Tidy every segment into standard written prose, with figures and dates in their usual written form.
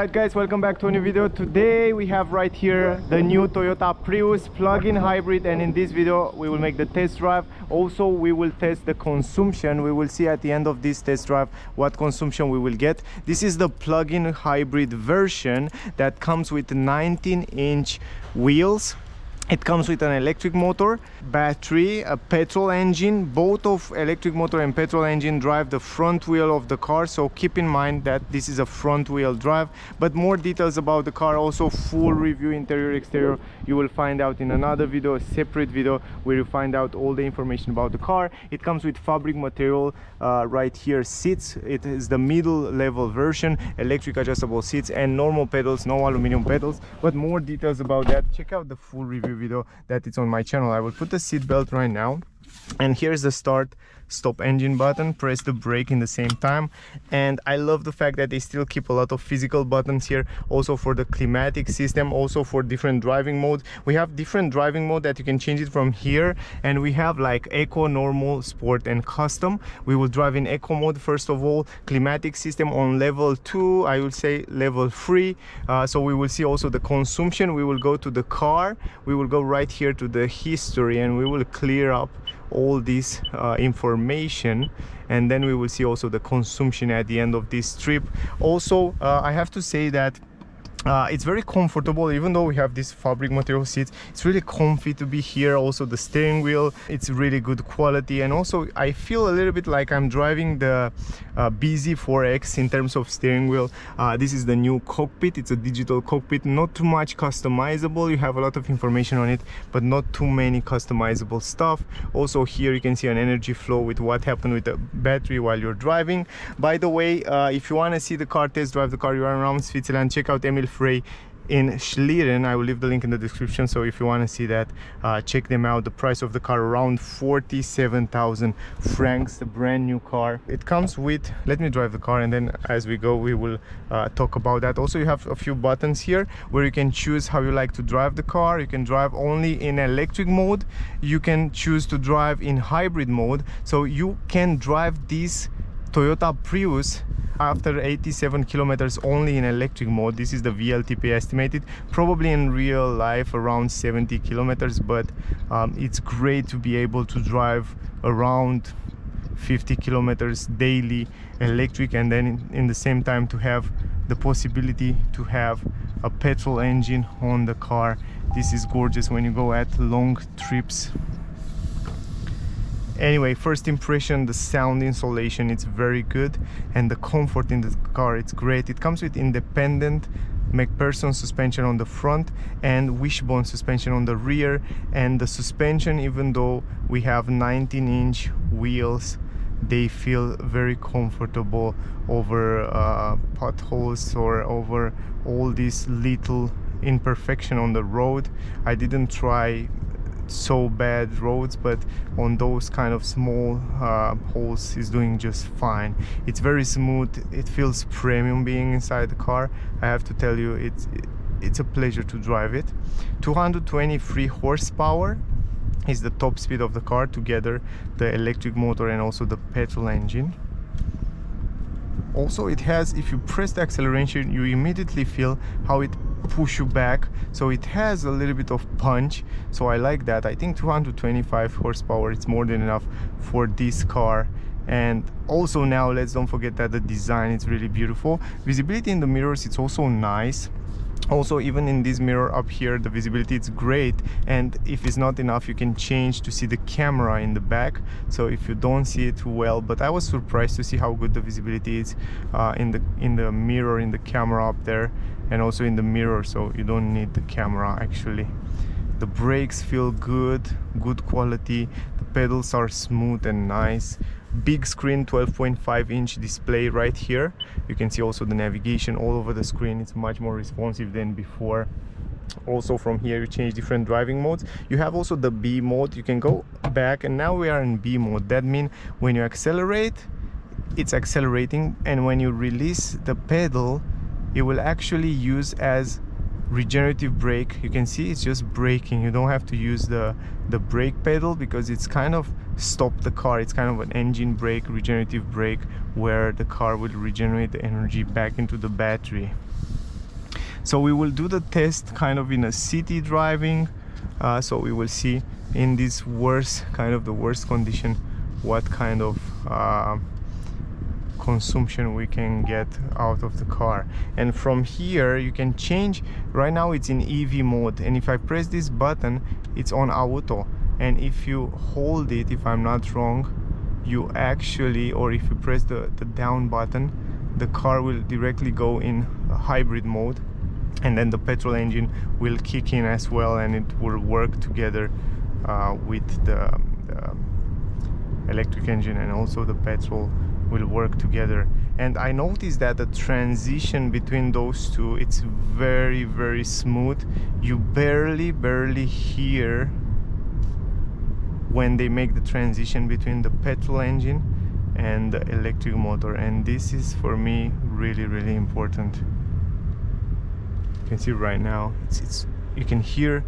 Alright guys, welcome back to a new video. Today we have right here the new Toyota Prius plug-in hybrid, and in this video we will make the test drive. Also we will test the consumption. We will see at the end of this test drive what consumption we will get. This is the plug-in hybrid version that comes with 19-inch wheels. It comes with an electric motor, battery, a petrol engine. Both of electric motor and petrol engine drive the front wheel of the car, so keep in mind that this is a front wheel drive. But more details about the car, also full review interior exterior, you will find out in another video, a separate video where you find out all the information about the car. It comes with fabric material right here, seats. It is the middle level version, electric adjustable seats and normal pedals, no aluminum pedals. But more details about that, check out the full review video that it's on my channel. I will put the seat belt right now, and here's the start stop engine button. Press the brake in the same time, and I love the fact that they still keep a lot of physical buttons here, also for the climatic system, also for different driving modes. We have different driving mode that you can change it from here, and we have like eco, normal, sport and custom. We will drive in eco mode first of all. Climatic system on level 2, I will say level 3. So we will see also the consumption. We will go to the car, we will go right here to the history, and we will clear up all this information, and then we will see also the consumption at the end of this trip. Also I have to say that it's very comfortable, even though we have this fabric material seats. It's really comfy to be here. Also the steering wheel, it's really good quality, and also I feel a little bit like I'm driving the BZ4X in terms of steering wheel. This is the new cockpit. It's a digital cockpit, not too much customizable. You have a lot of information on it, but not too many customizable stuff. Also here you can see an energy flow with what happened with the battery while you're driving. By the way, if you want to see the car, test drive the car, you are around Switzerland, check out Emil Frey in Schlieren. I will leave the link in the description, so if you want to see that, check them out. The price of the car around 47,000 francs, the brand new car. It comes with, let me drive the car, and then as we go we will talk about that. Also you have a few buttons here where you can choose how you like to drive the car. You can drive only in electric mode, you can choose to drive in hybrid mode, so you can drive this Toyota Prius after 87 kilometers only in electric mode. This is the VLTP estimated, probably in real life around 70 kilometers, but it's great to be able to drive around 50 kilometers daily electric, and then in the same time to have the possibility to have a petrol engine on the car. This is gorgeous when you go at long trips. Anyway, first impression, the sound insulation, it's very good, and the comfort in the car, it's great. It comes with independent McPherson suspension on the front and wishbone suspension on the rear, and the suspension, even though we have 19-inch wheels, they feel very comfortable over potholes or over all these little imperfection on the road. I didn't try so bad roads, but on those kind of small holes is doing just fine. It's very smooth, it feels premium being inside the car. I have to tell you, it's a pleasure to drive it. 223 horsepower is the top speed of the car, together the electric motor and also the petrol engine. Also it has, if you press the acceleration, you immediately feel how it push you back, so it has a little bit of punch, so I like that. I think 225 horsepower, it's more than enough for this car. And also now let's don't forget that the design is really beautiful. Visibility in the mirrors, it's also nice. Also even in this mirror up here, the visibility is great, and if it's not enough you can change to see the camera in the back, so if you don't see it well. But I was surprised to see how good the visibility is in the mirror, in the camera up there, and also in the mirror, so you don't need the camera actually. The brakes feel good quality, the pedals are smooth and nice. Big screen, 12.5-inch display right here. You can see also the navigation all over the screen. It's much more responsive than before. Also from here you change different driving modes. You have also the B mode, you can go back, and now we are in B mode. That means when you accelerate, it's accelerating, and when you release the pedal, it will actually use as regenerative brake. You can see it's just braking. You don't have to use the brake pedal because it's kind of stop the car. It's kind of an engine brake, regenerative brake, where the car will regenerate the energy back into the battery. So we will do the test kind of in a city driving, so we will see in this worst, kind of the worst condition, what kind of consumption we can get out of the car. And from here you can change. Right now it's in EV mode, and if I press this button, it's on auto, and if you hold it, if I'm not wrong, you actually, or if you press the down button, the car will directly go in hybrid mode, and then the petrol engine will kick in as well, and it will work together with the electric engine, and also the petrol will work together. And I noticed that the transition between those two, it's very, very smooth. You barely hear when they make the transition between the petrol engine and the electric motor, and this is for me really important. You can see right now it's you can hear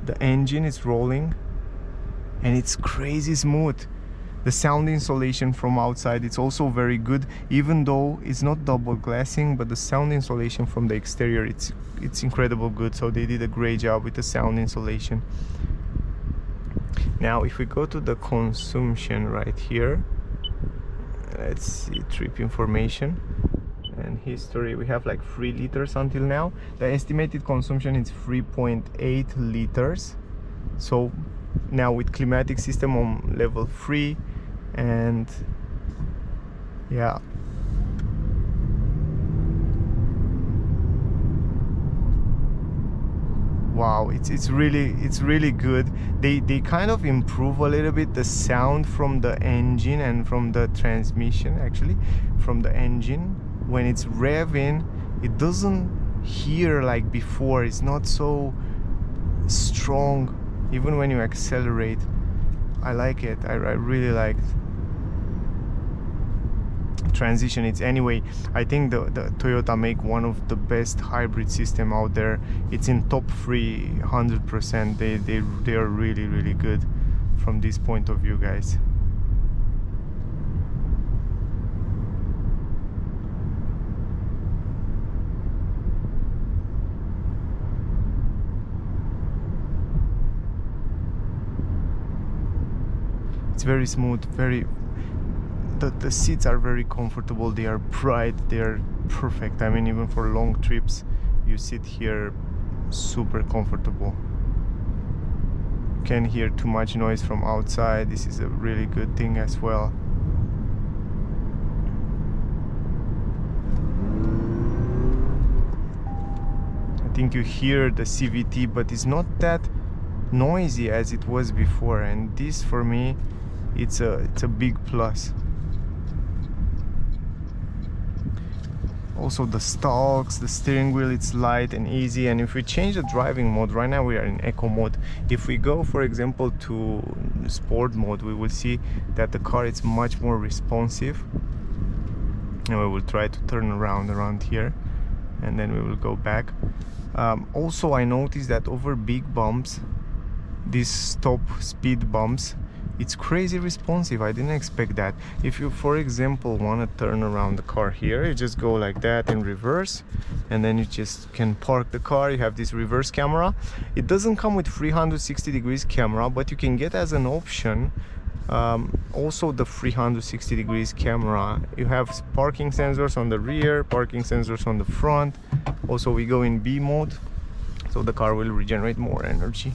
the engine is rolling, and it's crazy smooth. The sound insulation from outside, it's also very good, even though it's not double glassing, but the sound insulation from the exterior, it's incredible good. So they did a great job with the sound insulation. Now if we go to the consumption right here, let's see trip information and history. We have like 3 liters until now. The estimated consumption is 3.8 liters. So now with climatic system on level 3, and yeah, wow, it's really good. They kind of improve a little bit the sound from the engine and from the transmission. Actually, from the engine, when it's revving, it doesn't hear like before. It's not so strong even when you accelerate. I like it. I really like transition. It's anyway, I think the Toyota make one of the best hybrid system out there. It's in top 3 100%. They are really good from this point of view, guys. It's very smooth, very the seats are very comfortable, they are bright, they are perfect. I mean, even for long trips you sit here super comfortable. Can't hear too much noise from outside. This is a really good thing as well. I think you hear the CVT, but it's not that noisy as it was before, and this for me it's a big plus. Also the stalks, the steering wheel, it's light and easy. And if we change the driving mode, right now we are in eco mode. If we go, for example, to sport mode, we will see that the car is much more responsive. And we will try to turn around here, and then we will go back. Also, I noticed that over big bumps, these stop speed bumps, it's crazy responsive. I didn't expect that. If you, for example, want to turn around the car here, you just go like that in reverse, and then you just can park the car. You have this reverse camera. It doesn't come with 360 degrees camera, but you can get as an option also the 360 degrees camera. You have parking sensors on the rear, parking sensors on the front. Also we go in B mode, so the car will regenerate more energy.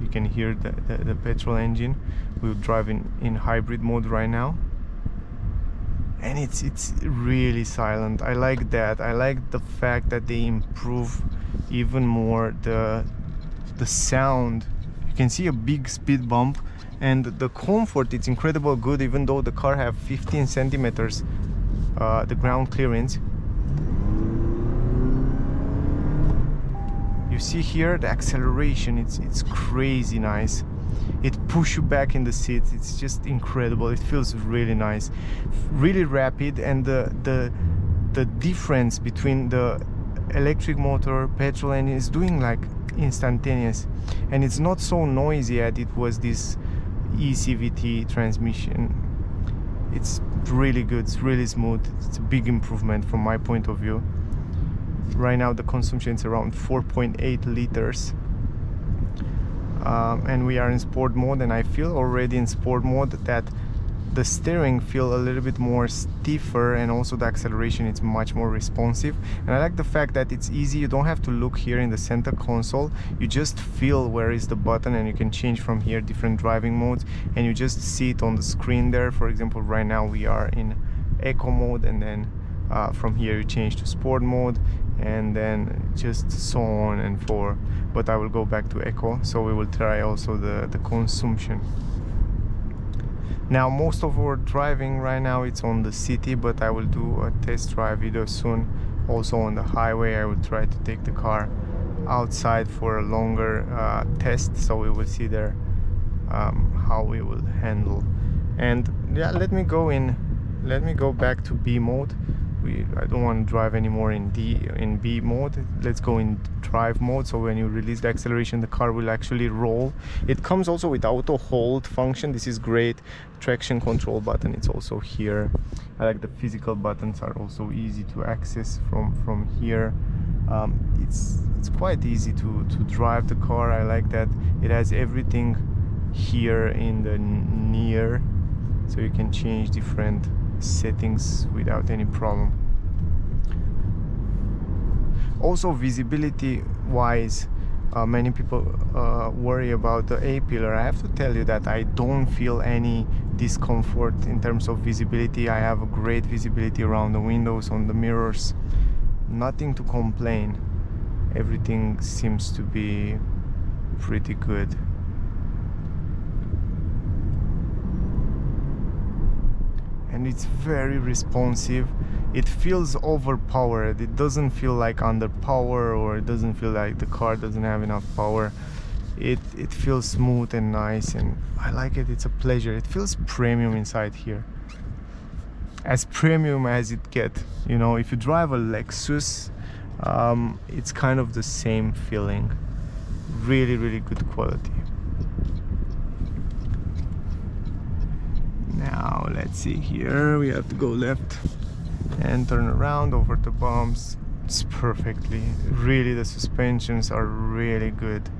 You can hear the petrol engine. We'll drive in hybrid mode right now, and it's really silent. I like that. I like the fact that they improve even more the sound. You can see a big speed bump, and the comfort, it's incredible good, even though the car have 15 centimeters the ground clearance. You see here the acceleration, it's crazy nice. It pushes you back in the seat. It's just incredible. It feels really nice, really rapid. And the difference between the electric motor, petrol engine is doing like instantaneous, and it's not so noisy as it was this eCVT transmission. It's really good, it's really smooth. It's a big improvement from my point of view. Right now the consumption is around 4.8 liters. And we are in sport mode, and I feel already in sport mode that the steering feel a little bit more stiffer, and also the acceleration is much more responsive. And I like the fact that it's easy. You don't have to look here in the center console. You just feel where is the button, and you can change from here different driving modes, and you just see it on the screen there. For example, right now we are in eco mode, and then from here you change to sport mode, and then just so on and forth. But I will go back to eco, so we will try also the consumption. Now most of our driving right now it's on the city, but I will do a test drive video soon also on the highway. I will try to take the car outside for a longer test, so we will see there how we will handle. And yeah, let me go back to B mode. I don't want to drive anymore in B mode. Let's go in drive mode, so when you release the acceleration the car will actually roll. It comes also with auto hold function. This is great. Traction control button, it's also here. I like the physical buttons are also easy to access from here. It's quite easy to drive the car. I like that it has everything here in the near, so you can change different settings without any problem. Also visibility wise, many people worry about the A-pillar. I have to tell you that I don't feel any discomfort in terms of visibility. I have a great visibility around the windows, on the mirrors, nothing to complain. Everything seems to be pretty good. And it's very responsive. It feels overpowered. It doesn't feel like underpower, or it doesn't feel like the car doesn't have enough power. It feels smooth and nice, and I like it. It's a pleasure. It feels premium inside here, as premium as it gets. You know, if you drive a Lexus, it's kind of the same feeling. Really, really good quality. Now let's see here, we have to go left and turn around over the bumps. It's perfectly, really the suspensions are really good.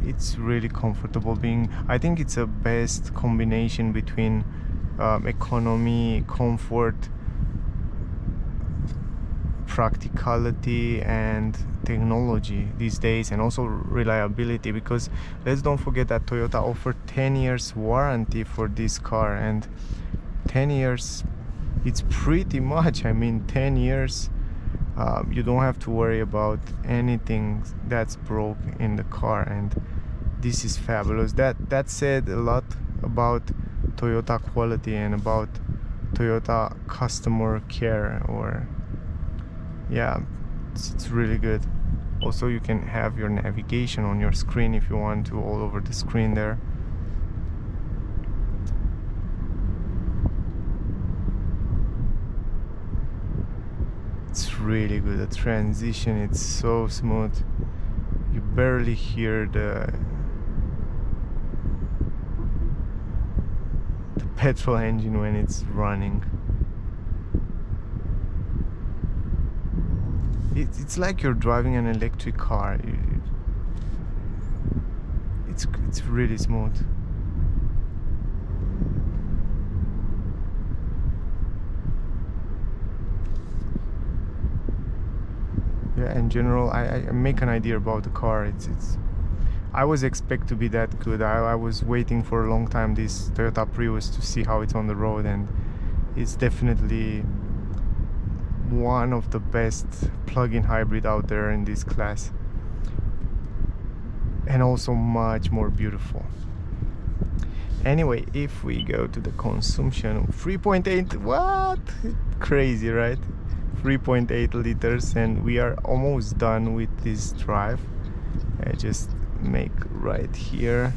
It's really comfortable being, I think it's a best combination between economy, comfort, practicality and technology these days, and also reliability, because let's don't forget that Toyota offered 10 years warranty for this car, and 10 years it's pretty much. I mean, 10 years you don't have to worry about anything that's broke in the car, and this is fabulous. That said a lot about Toyota quality and about Toyota customer care, or yeah, it's really good. Also, you can have your navigation on your screen if you want to, all over the screen there. It's really good. The transition, it's so smooth. You barely hear the petrol engine when it's running. It's like you're driving an electric car. It's really smooth. Yeah, in general, I make an idea about the car. I was expect to be that good. I was waiting for a long time this Toyota Prius to see how it's on the road, and it's definitely one of the best plug-in hybrid out there in this class, and also much more beautiful. Anyway, if we go to the consumption, 3.8, what? Crazy, right? 3.8 liters, and we are almost done with this drive. I just make right here,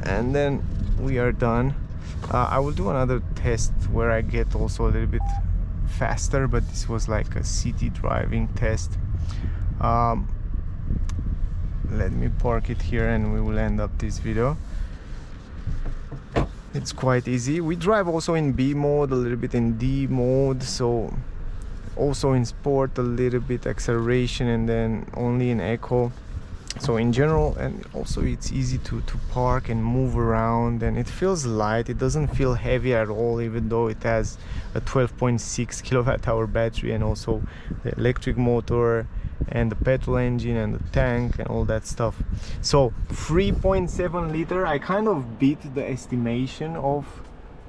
and then we are done. I will do another test where I get also a little bit faster, but this was like a city driving test. Let me park it here and we will end up this video. it's quite easy. We drive also in B mode, a little bit in D mode, so also in sport a little bit acceleration, and then only in eco. So in general, and also it's easy to park and move around, and it feels light. It doesn't feel heavy at all, even though it has a 12.6 kilowatt hour battery, and also the electric motor and the petrol engine and the tank and all that stuff. So 3.7 liter, I kind of beat the estimation of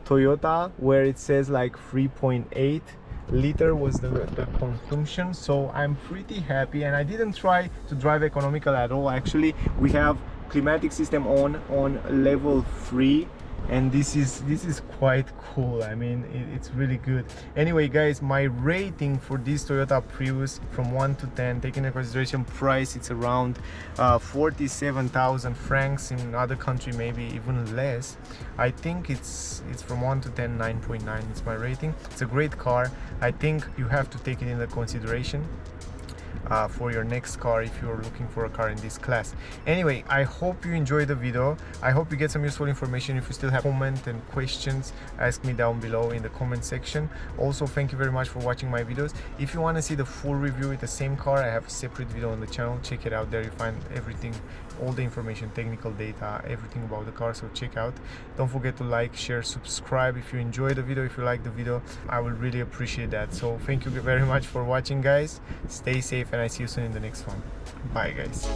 Toyota, where it says like 3.8 liter was the consumption. So I'm pretty happy, and I didn't try to drive economical at all. Actually, we have climatic system on level 3, and this is quite cool. I mean, it's really good. Anyway guys, my rating for this Toyota Prius from 1 to 10, taking into consideration price, it's around 47,000 francs. In other country maybe even less. I think it's from 1 to 10, 9.9 is my rating. It's a great car. I think you have to take it into consideration for your next car if you're looking for a car in this class. Anyway, I hope you enjoyed the video. I hope you get some useful information. If you still have comment and questions, ask me down below in the comment section. Also, thank you very much for watching my videos. If you want to see the full review with the same car, I have a separate video on the channel. Check it out. There you find everything, all the information, technical data, everything about the car, so check out. Don't forget to like, share, subscribe if you enjoyed the video. If you like the video, I will really appreciate that. So thank you very much for watching guys. Stay safe, and I see you soon in the next one. Bye guys.